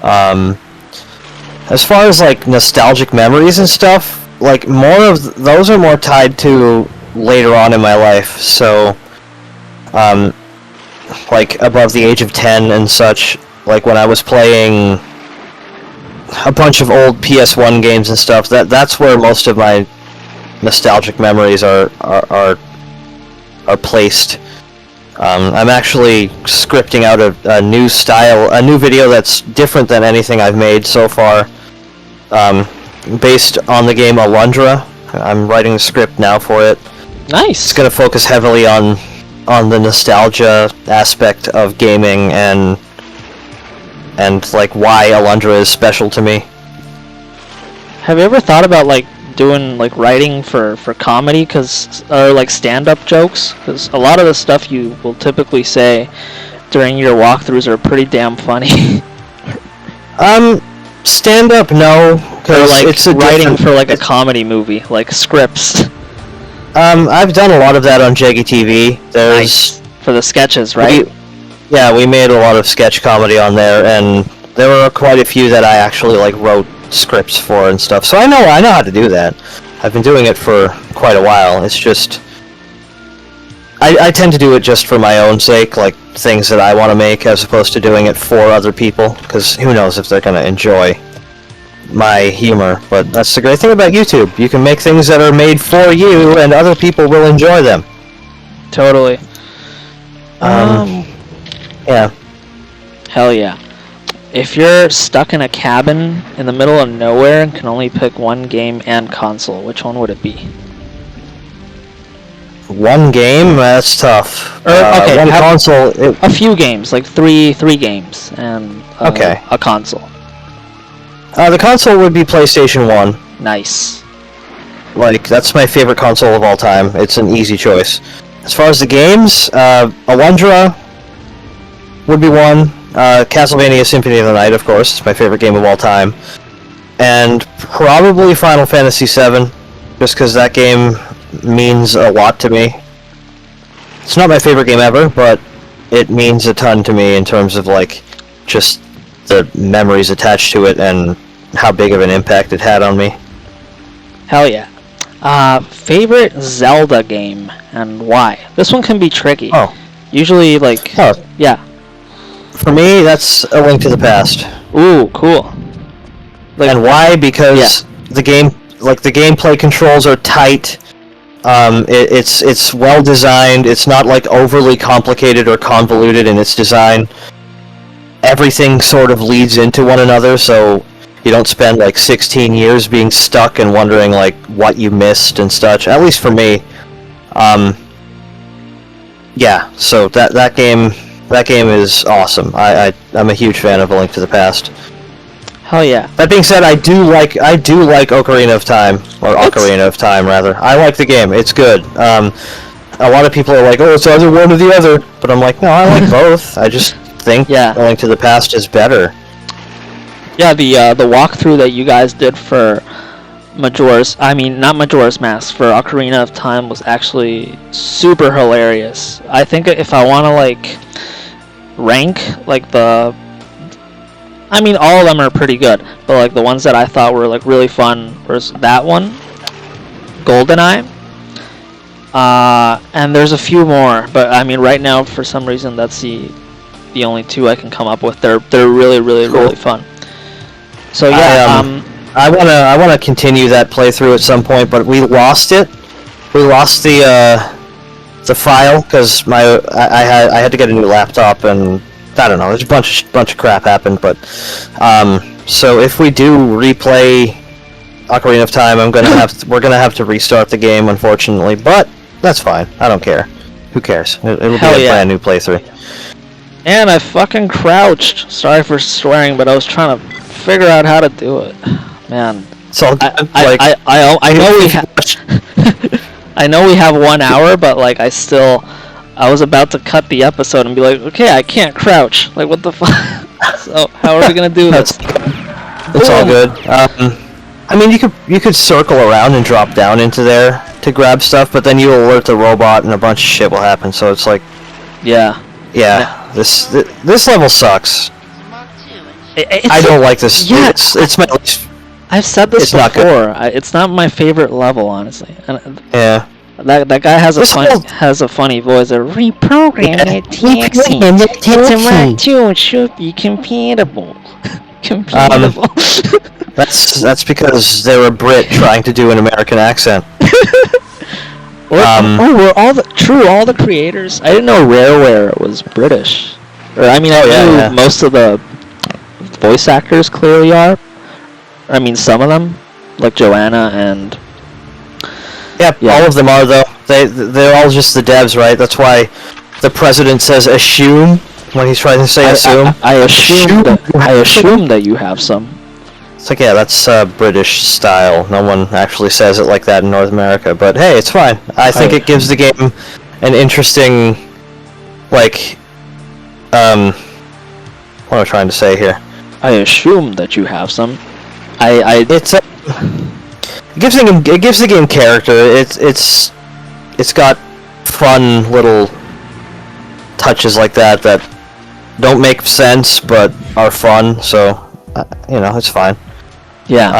As far as like nostalgic memories and stuff, like more of those are more tied to later on in my life. So, like above the age of 10 and such, like when I was playing a bunch of old PS1 games and stuff, that's where most of my nostalgic memories are placed. I'm actually scripting out a new video that's different than anything I've made so far, based on the game Alundra. I'm writing the script now for it. Nice. It's going to focus heavily on the nostalgia aspect of gaming and like why Alundra is special to me. Have you ever thought about like doing like writing for comedy, or like stand-up jokes? Because a lot of the stuff you will typically say during your walkthroughs are pretty damn funny. Stand-up, no. Or like it's writing for like a comedy movie, like scripts. I've done a lot of that on JeggiTv. Nice. For the sketches, right? We made a lot of sketch comedy on there, and there were quite a few that I actually like wrote scripts for and stuff. So I know how to do that. I've been doing it for quite a while. It's just I tend to do it just for my own sake, like things that I want to make, as opposed to doing it for other people, because who knows if they're going to enjoy my humor. But that's the great thing about YouTube. You can make things that are made for you, and other people will enjoy them. Totally. Yeah. Hell yeah. If you're stuck in a cabin in the middle of nowhere and can only pick one game and console, which one would it be? One game? That's tough. Okay, one console. A few games, like three games, and a console. The console would be PlayStation 1. Nice. Like, that's my favorite console of all time. It's an easy choice. As far as the games, Alundra would be one. Castlevania Symphony of the Night, of course. It's my favorite game of all time. And probably Final Fantasy VII, just because that game means a lot to me. It's not my favorite game ever, but it means a ton to me in terms of, like, just the memories attached to it and how big of an impact it had on me. Hell yeah. Favorite Zelda game and why? This one can be tricky. Oh. Usually, like, yeah. For me, that's A Link to the Past. Ooh, cool. Like, and why? Because the gameplay controls are tight. It's well designed. It's not like overly complicated or convoluted in its design. Everything sort of leads into one another, so you don't spend like 16 years being stuck and wondering like what you missed and such. At least for me. Yeah. So that game is awesome. I'm a huge fan of A Link to the Past. Hell yeah. That being said, I do like Ocarina of Time, or Ocarina of Time rather. I like the game. It's good. A lot of people are like, oh, it's either one or the other, but I'm like, no, I like both. I just think Link to the Past is better. Yeah, the walkthrough that you guys did for not Majora's Mask, for Ocarina of Time was actually super hilarious. I think if I want to like rank like all of them are pretty good, but like the ones that I thought were like really fun was that one, GoldenEye, and there's a few more, but I mean right now for some reason that's the only two I can come up with. They're really really fun. So yeah, I wanna continue that playthrough at some point, but we lost it. We lost the file because I had to get a new laptop, and I don't know. There's a bunch of crap happened, but so if we do replay Ocarina of Time, we're gonna have to restart the game, unfortunately. But that's fine. I don't care. Who cares? It'll be a brand new playthrough. And I fucking crouched. Sorry for swearing, but I was trying to figure out how to do it. Man, it's all good. I know we have I know we have 1 hour, but like I was about to cut the episode and be like, okay, I can't crouch. Like what the fuck? So how are we gonna do this? It's all good. I mean, you could circle around and drop down into there to grab stuff, but then you alert the robot and a bunch of shit will happen. So it's like, yeah. This level sucks. I don't like this. Yeah, it's my least. I've said this before. It's not my favorite level, honestly. Yeah. That guy has a funny voice. Reprogram it, taxi. It's a right too. It should be compatible. Compatible. That's because they're a Brit trying to do an American accent. Were all the creators? I didn't know Rareware was British. I knew most of the voice actors clearly are. I mean, some of them, like Joanna and. Yeah, all of them are though. They're all just the devs, right? That's why the president says assume when he's trying to say assume. I assume that you have some. It's like, yeah, that's British style. No one actually says it like that in North America, but hey, it's fine. I think it gives the game an interesting, like, what am I trying to say here? I assume that you have some. It gives the game character. It's got fun little touches like that don't make sense but are fun. So it's fine. Yeah.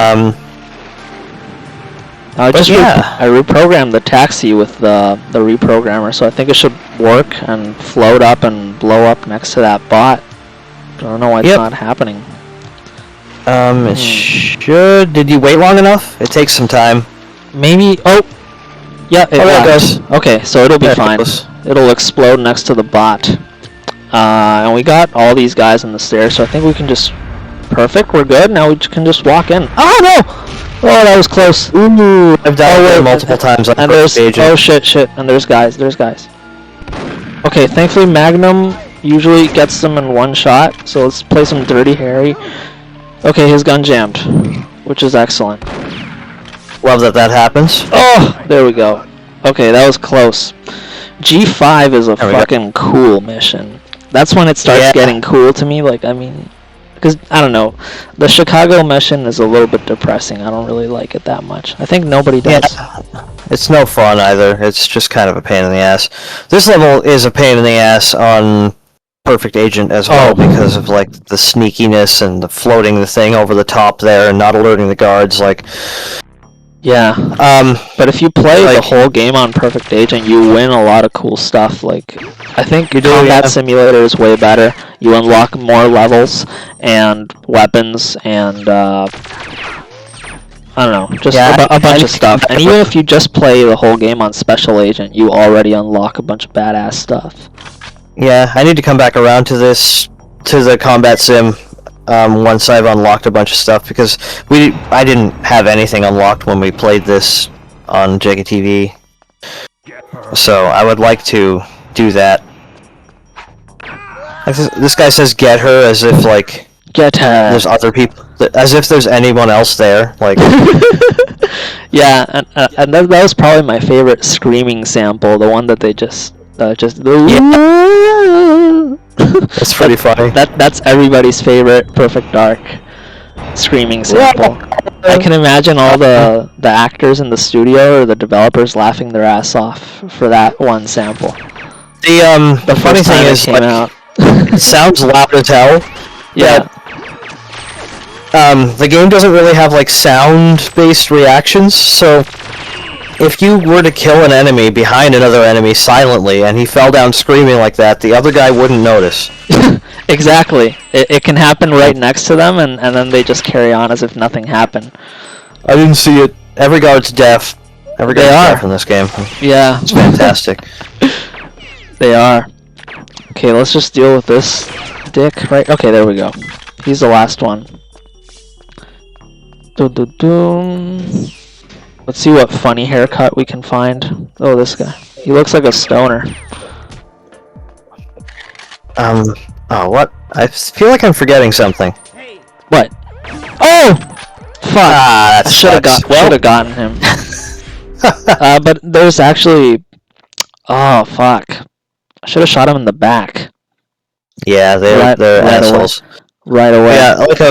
I reprogrammed the taxi with the reprogrammer, so I think it should work and float up and blow up next to that bot. I don't know why it's not happening. It should. Did you wait long enough? It takes some time. Maybe. Oh, yeah. It goes. Okay, so it'll be fine. It'll explode next to the bot. And we got all these guys on the stairs, so I think we can just. Perfect. We're good. Now we can just walk in. Oh no! Oh, that was close. Ooh, I've died there multiple times. And there's shit. And there's guys. Okay, thankfully Magnum usually gets them in one shot, so let's play some Dirty Harry. Okay, his gun jammed, which is excellent. Love that happens. Oh, there we go. Okay, that was close. G5 is a fucking cool mission. That's when it starts getting cool to me. Like, I mean, because I don't know, the Chicago mission is a little bit depressing. I don't really like it that much. I think nobody does. Yeah. It's no fun either. It's just kind of a pain in the ass. This level is a pain in the ass on Perfect Agent as well because of like the sneakiness and the floating the thing over the top there and not alerting the guards. Like, yeah. But if you play the whole game on Perfect Agent, you win a lot of cool stuff. Like, I think Combat Simulator is way better. You unlock more levels and weapons and I don't know, just a bunch of stuff. And even if you just play the whole game on Special Agent, you already unlock a bunch of badass stuff. Yeah, I need to come back around to the Combat Sim once I've unlocked a bunch of stuff, because I didn't have anything unlocked when we played this on JeggiTv. So I would like to do that. This guy says "get her" as if like get her. There's other people, as if there's anyone else there. Like, yeah, and that was probably my favorite screaming sample, the one that they just. That's pretty funny. That's everybody's favorite Perfect Dark screaming sample. I can imagine all the actors in the studio or the developers laughing their ass off for that one sample. The funny first thing time it is, came like, out. it sounds loud as hell. Yeah. The game doesn't really have like sound-based reactions, so if you were to kill an enemy behind another enemy silently and he fell down screaming like that, the other guy wouldn't notice. Exactly. It can happen right next to them, and then they just carry on as if nothing happened. I didn't see it. Every guard's deaf. Every guard's deaf in this game. Yeah. It's fantastic. They are. Okay, let's just deal with this dick, right? Okay, there we go. He's the last one. Let's see what funny haircut we can find. Oh, this guy. He looks like a stoner. Oh, what? I feel like I'm forgetting something. What? Oh! Fuck! Ah, that I should have gotten him. But there's actually... Oh, fuck. I should have shot him in the back. Yeah, they're assholes. Right away. Yeah, like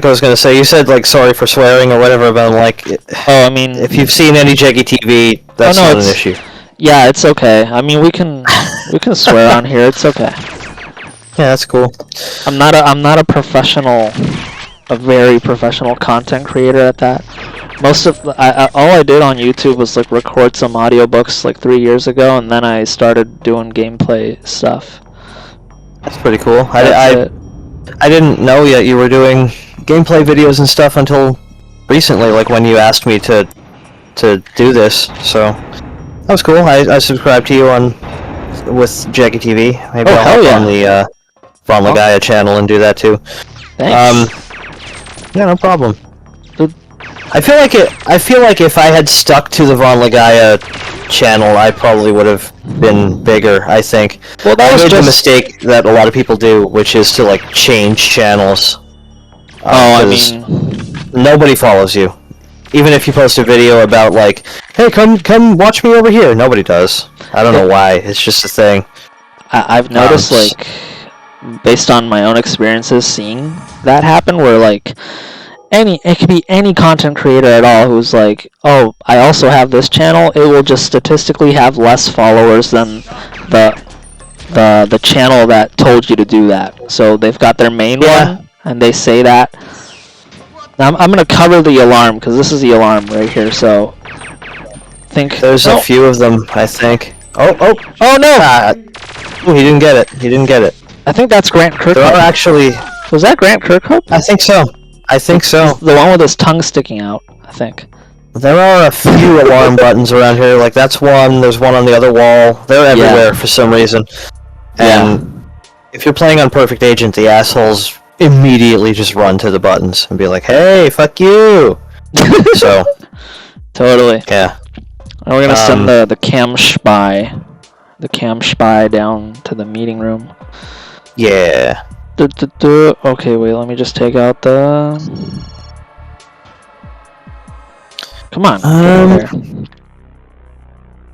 I was gonna say, you said like sorry for swearing or whatever, but I'm like, oh, I mean, if you've seen any JeggiTv, that's not an issue. Yeah, it's okay. I mean, we can swear on here. It's okay. Yeah, that's cool. I'm not a professional, a very professional content creator at that. Most of all I did on YouTube was like record some audiobooks like 3 years ago, and then I started doing gameplay stuff. That's pretty cool. I I didn't know yet you were doing gameplay videos and stuff until recently, like when you asked me to do this. So that was cool. I subscribed to you with JeggiTv. Maybe I'll hop on the VahnLegaia channel and do that too. Thanks. Yeah, no problem. I feel like if I had stuck to the VahnLegaia channel, I probably would have been bigger, I think. Well, that was just a mistake that a lot of people do, which is to like change channels. I mean, nobody follows you. Even if you post a video about like, hey, come watch me over here, nobody does. I don't know why. It's just a thing. I've noticed, like, based on my own experiences, seeing that happen, where like it could be any content creator at all who's like, oh, I also have this channel. It will just statistically have less followers than the channel that told you to do that. So they've got their main one, and they say that. Now I'm gonna cover the alarm because this is the alarm right here. So think there's a few of them, I think. Oh no! Oh, he didn't get it. He didn't get it. I think that's Grant Kirkhope. There are actually. Was that Grant Kirkhope? I think so. I think so. The one with his tongue sticking out, I think. There are a few alarm buttons around here. Like, that's one. There's one on the other wall. They're everywhere for some reason. And if you're playing on Perfect Agent, the assholes immediately just run to the buttons and be like, hey, fuck you! So. Totally. Yeah. And we're gonna send the cam spy. The cam spy down to the meeting room. Yeah. Okay, wait, let me just take out the... Come on, get over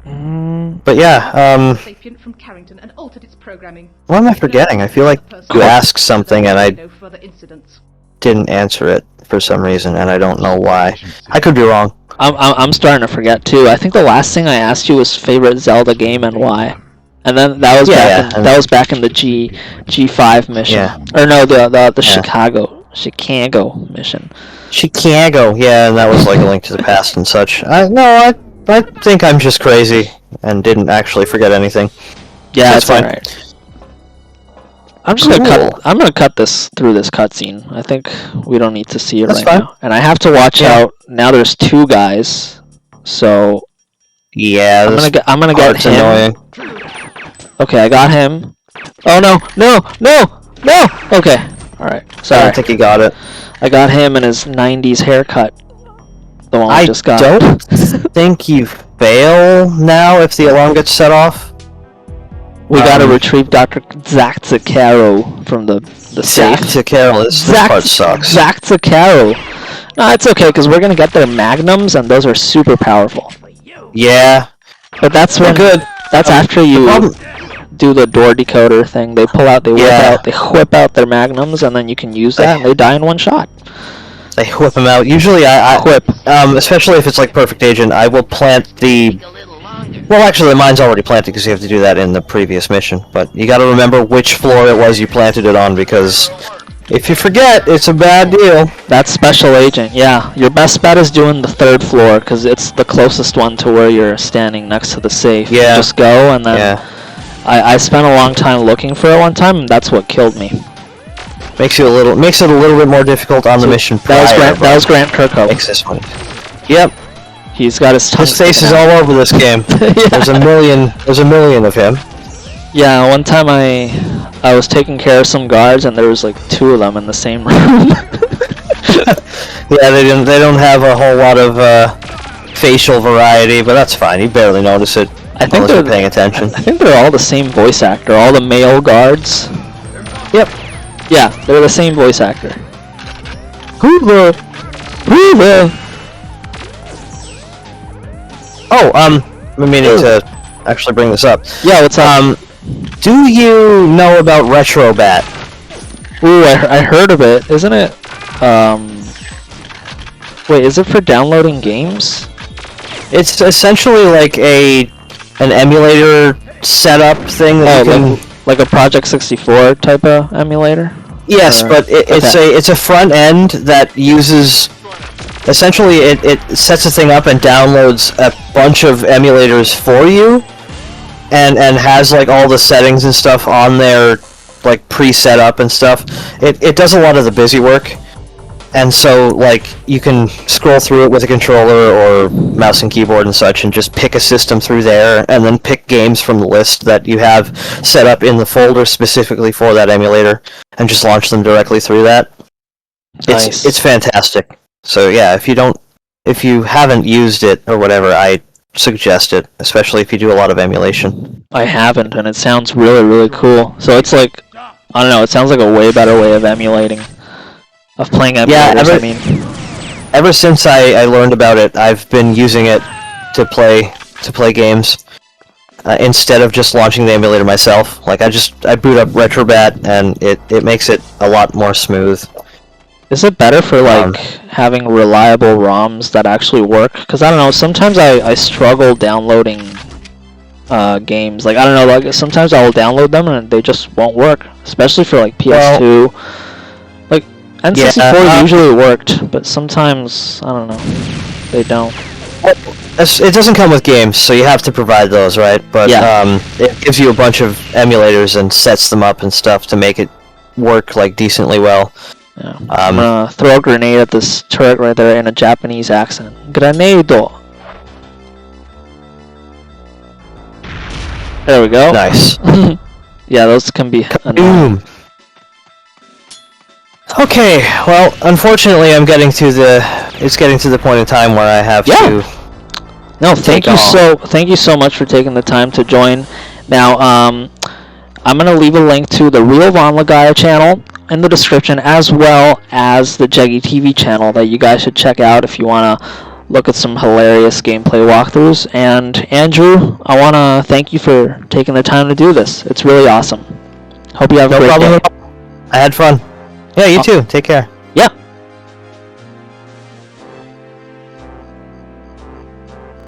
there. But yeah, From Carrington and altered its programming. what am I forgetting? I feel like you asked something and I didn't answer it for some reason, and I don't know why. I could be wrong. I'm starting to forget too. I think the last thing I asked you was favorite Zelda game and why. And then that was back in the G5 mission. Yeah. Or no, the Chicago mission. Chicago, yeah, and that was like a link to the past and such. I think I'm just crazy and didn't actually forget anything. Yeah, that's fine. Alright. I'm just gonna cut this through this cutscene. I think we don't need to see it now. And I have to watch out. Now there's two guys, so yeah, I'm gonna get him. Annoying. Okay, I got him. Oh no! Okay, all right. Sorry. I don't think he got it. I got him in his '90s haircut. The one I just got. I don't think you fail now if the alarm gets set off. We gotta retrieve Dr. Zaxacaro from the safe. Zaxacaro, this part sucks. Zaxacaro. No, it's okay, because we're gonna get their magnums, and those are super powerful. Yeah. But that's when... good. That's after you do the door decoder thing. They pull out, they Yeah. whip out their magnums, and then you can use that, and they die in one shot. They whip them out. Usually, I Whip. especially if it's like Perfect Agent, I will plant the. Well, actually, mine's already planted because you have to do that in the previous mission. But you got to remember which floor it was you planted it on, because if you forget, it's a bad deal. That's Special Agent, yeah. Your best bet is doing the 3rd floor, because it's the closest one to where you're standing next to the safe. Yeah. Just go, and then Yeah. I spent a long time looking for it one time, and that's what killed me. Makes it a little bit more difficult on the mission. That was Grant Kirkhope. Makes this one. Yep. He's got his tongue. His face is sticking out. all over this game. Yeah. There's a million of him. Yeah, one time I was taking care of some guards, and there was like 2 of them in the same room. Yeah, they don't have a whole lot of facial variety, but that's fine. You barely notice it. I think unless they're you're paying attention. I think they're all the same voice actor. All the male guards. Yep. Yeah, they're the same voice actor. Hoover. Hoover. Oh, I'm meaning to actually bring this up. Yeah, what's up? Do you know about RetroBat? Ooh, I heard of it. Isn't it? Wait, is it for downloading games? It's essentially like an emulator setup thing that you can. Like a Project 64 type of emulator? Yes, Or- but it's a front end that uses. Essentially, it sets a thing up and downloads a bunch of emulators for you, and has like all the settings and stuff on there, like pre-set up and stuff. It does a lot of the busy work, and so like you can scroll through it with a controller or mouse and keyboard and such, and just pick a system through there, and then pick games from the list that you have set up in the folder specifically for that emulator, and just launch them directly through that. Nice. It's fantastic. So yeah, if you haven't used it or whatever, I suggest it, especially if you do a lot of emulation. I haven't, and it sounds really, really cool. So it's like, I don't know, it sounds like a way better way of emulating. Of playing emulators, I mean. Ever since I learned about it, I've been using it to play games instead of just launching the emulator myself. Like I boot up RetroBat, and it makes it a lot more smooth. Is it better for like having reliable ROMs that actually work? Because I don't know, sometimes I struggle downloading games. Like I don't know, like sometimes I will download them and they just won't work, especially for like PS2. Like N64 usually worked, but sometimes I don't know, they don't. It doesn't come with games, so you have to provide those, right? But Yeah. it gives you a bunch of emulators and sets them up and stuff to make it work like decently well. Yeah. I'm gonna throw a grenade at this turret right there in a Japanese accent. Grenado. There we go. Nice. Yeah, those can be annoying. Boom. Okay, well, unfortunately, it's getting to the point in time where I have to. No, thank you so much for taking the time to join. Now, I'm gonna leave a link to the TheRealVahnLegaia channel in the description, as well as the JeggiTv channel that you guys should check out if you wanna look at some hilarious gameplay walkthroughs. And Andrew, I wanna thank you for taking the time to do this. It's really awesome. Hope you have a great day. I had fun. Yeah, you too. Take care.